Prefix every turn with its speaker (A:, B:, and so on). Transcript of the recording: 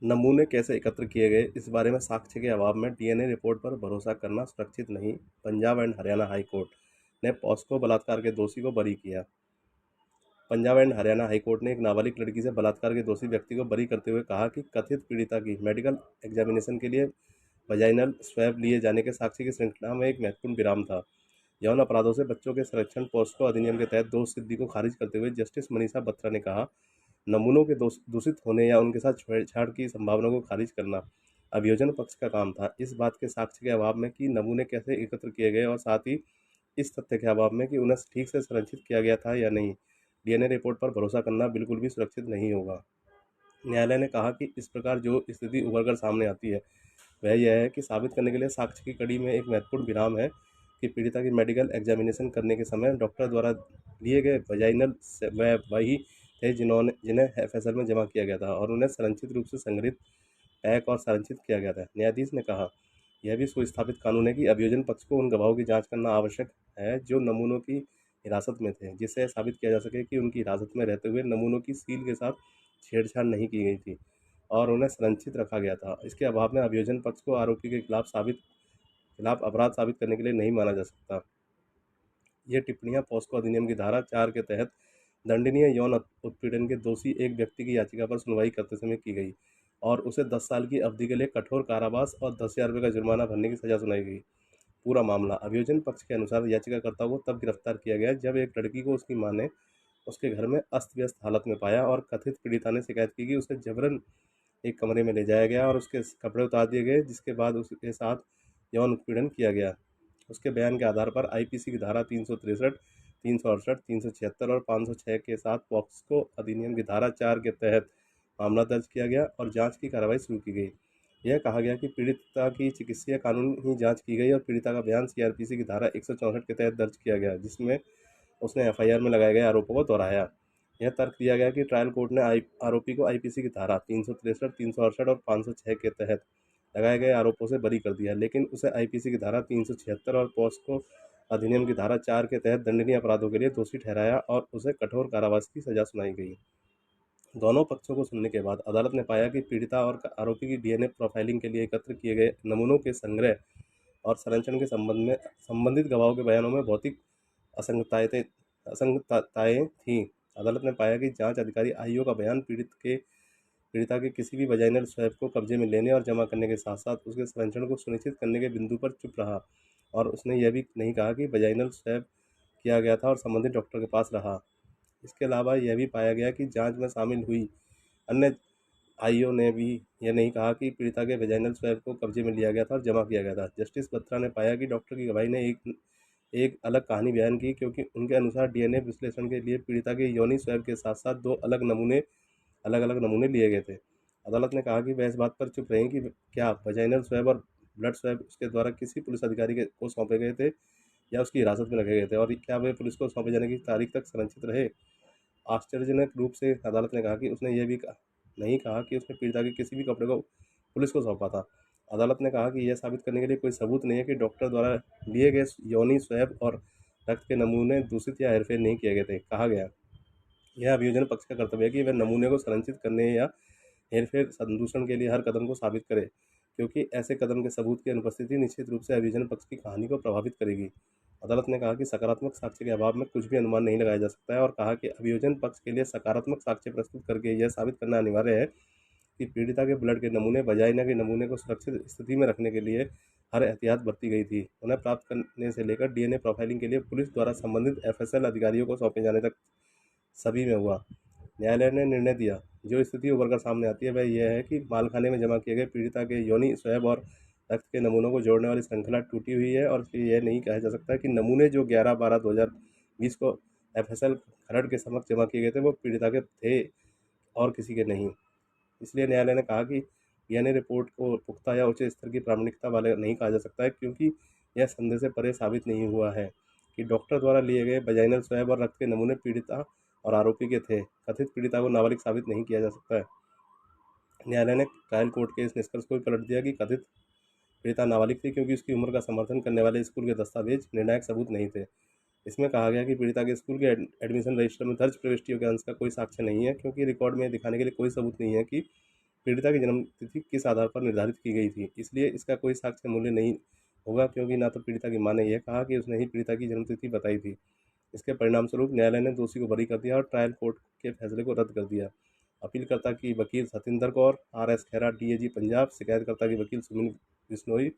A: नमूने कैसे एकत्र किए गए, इस बारे में साक्ष्य के अभाव में डीएनए रिपोर्ट पर भरोसा करना सुरक्षित नहीं। Punjab and Haryana high court ने पॉस्को बलात्कार के दोषी को बरी किया। Punjab and Haryana high court ने एक नाबालिग लड़की से बलात्कार के दोषी व्यक्ति को बरी करते हुए कहा कि कथित पीड़िता की मेडिकल एग्जामिनेशन के लिए वजाइनल स्वैब लिए जाने के साक्ष्य की श्रृंखला में एक महत्वपूर्ण विराम था। यौन अपराधों से बच्चों के संरक्षण पॉस्को अधिनियम के तहत दोष सिद्धि को खारिज करते हुए जस्टिस मनीषा बत्रा ने कहा, नमूनों के दूषित होने या उनके साथ छेड़छाड़ की संभावना को खारिज करना अभियोजन पक्ष का काम था। इस बात के साक्ष्य के अभाव में कि नमूने कैसे एकत्र किए गए और साथ ही इस तथ्य के अभाव में कि उन्हें ठीक से संरक्षित किया गया था या नहीं, डीएनए रिपोर्ट पर भरोसा करना बिल्कुल भी सुरक्षित नहीं होगा। न्यायालय ने कहा कि इस प्रकार जो स्थिति उभरकर सामने आती है वह यह है कि साबित करने के लिए साक्ष्य की कड़ी में एक महत्वपूर्ण विराम है कि पीड़िता की मेडिकल एग्जामिनेशन करने के समय डॉक्टर द्वारा लिए गए वजाइनल वह वही थे जिन्हें एफएसएल में जमा किया गया था और उन्हें संरक्षित रूप से संग्रहित, पैक और संरक्षित किया गया था। न्यायाधीश ने कहा, यह भी सुस्थापित कानून है कि अभियोजन पक्ष को उन गवाहों की जांच करना आवश्यक है जो नमूनों की हिरासत में थे, जिससे साबित किया जा सके कि उनकी हिरासत में रहते हुए नमूनों की सील के साथ छेड़छाड़ नहीं की गई थी और उन्हें संरक्षित रखा गया था। इसके अभाव में अभियोजन पक्ष को आरोपी के खिलाफ अपराध साबित करने के लिए नहीं माना जा सकता। ये टिप्पणियां पॉस्को अधिनियम की धारा 4 के तहत दंडनीय यौन उत्पीड़न के दोषी एक व्यक्ति की याचिका पर सुनवाई करते समय की गई और उसे 10 साल की अवधि के लिए कठोर कारावास और 10,000 रुपये का जुर्माना भरने की सजा सुनाई गई। पूरा मामला अभियोजन पक्ष के अनुसार याचिकाकर्ता को तब गिरफ्तार किया गया जब एक लड़की को उसकी मां ने उसके घर में अस्त व्यस्त हालत में पाया और कथित पीड़िता ने शिकायत की कि उसे जबरन एक कमरे में ले जाया गया और उसके कपड़े उतार दिए गए, जिसके बाद उसके साथ यौन उत्पीड़न किया गया। उसके बयान के आधार पर आईपीसी की धारा 363, 368, 376 और 506 के साथ पॉक्सो अधिनियम की धारा 4 के तहत मामला दर्ज किया गया और जांच की कार्रवाई शुरू की गई। यह कहा गया कि पीड़िता की चिकित्सीय कानूनी जांच की गई और पीड़िता का बयान सीआरपीसी की धारा 164 के तहत दर्ज किया गया, जिसमें उसने एफआईआर में लगाए गए आरोपों को दोहराया। यह तर्क दिया गया कि ट्रायल कोर्ट ने आरोपी को आईपीसी की धारा 363, 368 और 506 के तहत लगाए गए आरोपों से बरी कर दिया, लेकिन उसे आईपीसी की धारा 376 और पॉस्को अधिनियम की धारा 4 के तहत दंडनीय अपराधों के लिए दोषी ठहराया और उसे कठोर कारावास की सजा सुनाई गई। दोनों पक्षों को सुनने के बाद अदालत ने पाया कि पीड़िता और आरोपी की डीएनए प्रोफाइलिंग के लिए एकत्र किए गए नमूनों के संग्रह और संरक्षण के संबंध में संबंधित गवाहों के बयानों में भौतिक असंगतताएं असंगतताएं थीं। अदालत ने पाया कि जांच अधिकारी आईओ का बयान पीड़िता के किसी भी वजाइनल स्वैब को कब्जे में लेने और जमा करने के साथ साथ उसके संरक्षण को सुनिश्चित करने के बिंदु पर चुप रहा और उसने यह भी नहीं कहा कि वजाइनल स्वैब किया गया था और संबंधित डॉक्टर के पास रहा। इसके अलावा यह भी पाया गया कि जांच में शामिल हुई अन्य आईओ ने भी यह नहीं कहा कि पीड़िता के वेजाइनल स्वैब को कब्जे में लिया गया था और जमा किया गया था। जस्टिस बत्रा ने पाया कि डॉक्टर की गवाही ने एक अलग कहानी बयान की, क्योंकि उनके अनुसार डीएनए विश्लेषण के लिए पीड़िता के योनि स्वैब के साथ साथ दो अलग अलग नमूने लिए गए थे। अदालत ने कहा कि वह इस बात पर चुप रहे कि क्या वजाइनल स्वैब और ब्लड स्वैब उसके द्वारा किसी पुलिस अधिकारी को सौंपे गए थे या उसकी हिरासत में रखे गए थे और क्या वे पुलिस को सौंपे जाने की तारीख तक संरक्षित रहे। आश्चर्यजनक रूप से अदालत ने कहा कि उसने यह भी नहीं कहा कि उसने पीड़िता के किसी भी कपड़े को पुलिस को सौंपा था। अदालत ने कहा कि यह साबित करने के लिए कोई सबूत नहीं है कि डॉक्टर द्वारा लिए गए योनि स्वैब और रक्त के नमूने दूषित या हेरफेर नहीं किए गए थे। कहा गया, यह अभियोजन पक्ष का कर्तव्य है कि वह नमूने को संरक्षित करने या हेरफेर संदूषण के लिए हर कदम को साबित करे, क्योंकि ऐसे कदम के सबूत की अनुपस्थिति निश्चित रूप से अभियोजन पक्ष की कहानी को प्रभावित करेगी। अदालत ने कहा कि सकारात्मक साक्ष्य के अभाव में कुछ भी अनुमान नहीं लगाया जा सकता है और कहा कि अभियोजन पक्ष के लिए सकारात्मक साक्ष्य प्रस्तुत करके यह साबित करना अनिवार्य है कि पीड़िता के ब्लड के नमूने वजाइना के नमूने को सुरक्षित स्थिति में रखने के लिए हर एहतियात बरती गई थी। उन्हें प्राप्त करने से लेकर डीएनए प्रोफाइलिंग के लिए पुलिस द्वारा संबंधित एफएसएल अधिकारियों को सौंपे जाने तक सभी में हुआ। न्यायालय ने निर्णय दिया, जो स्थिति उभरकर सामने आती है वह यह है कि मालखाने में जमा किए गए पीड़िता के योनि स्वैब और रक्त के नमूनों को जोड़ने वाली श्रृंखला टूटी हुई है और इसलिए यह नहीं कहा जा सकता कि नमूने जो 11/12/2020 को एफएसएल खरड़ के समक्ष जमा किए गए थे वो पीड़िता के थे और किसी के नहीं। इसलिए न्यायालय ने कहा कि डीएनए रिपोर्ट को पुख्ता या उच्च स्तर की प्रामाणिकता वाले नहीं कहा जा सकता है, क्योंकि यह संदेह से परे साबित नहीं हुआ है कि डॉक्टर द्वारा लिए गए वजाइनल स्वैब और रक्त के नमूने पीड़िता और आरोपी के थे। कथित पीड़िता को नाबालिग साबित नहीं किया जा सकता है। न्यायालय ने ट्रायल कोर्ट के इस निष्कर्ष को भी पलट दिया कि कथित पीड़िता नाबालिग थी, क्योंकि उसकी उम्र का समर्थन करने वाले स्कूल के दस्तावेज निर्णायक सबूत नहीं थे। इसमें कहा गया कि पीड़िता के स्कूल के एडमिशन रजिस्टर में दर्ज प्रविष्टियों के अंश का कोई साक्ष्य नहीं है, क्योंकि रिकॉर्ड में दिखाने के लिए कोई सबूत नहीं है कि पीड़िता की जन्म तिथि किस आधार पर निर्धारित की गई थी, इसलिए इसका कोई साक्ष्य मूल्य नहीं होगा, क्योंकि ना तो पीड़िता की मां ने यह कहा कि उसने ही पीड़िता की जन्म तिथि बताई थी। इसके परिणामस्वरूप न्यायालय ने दोषी को बरी कर दिया और ट्रायल कोर्ट के फैसले को रद्द कर दिया। अपीलकर्ता की वकील सतिंदर कौर, आर एस खेरा, डीएजी पंजाब, शिकायतकर्ता की वकील सुमिन बिश्नोई,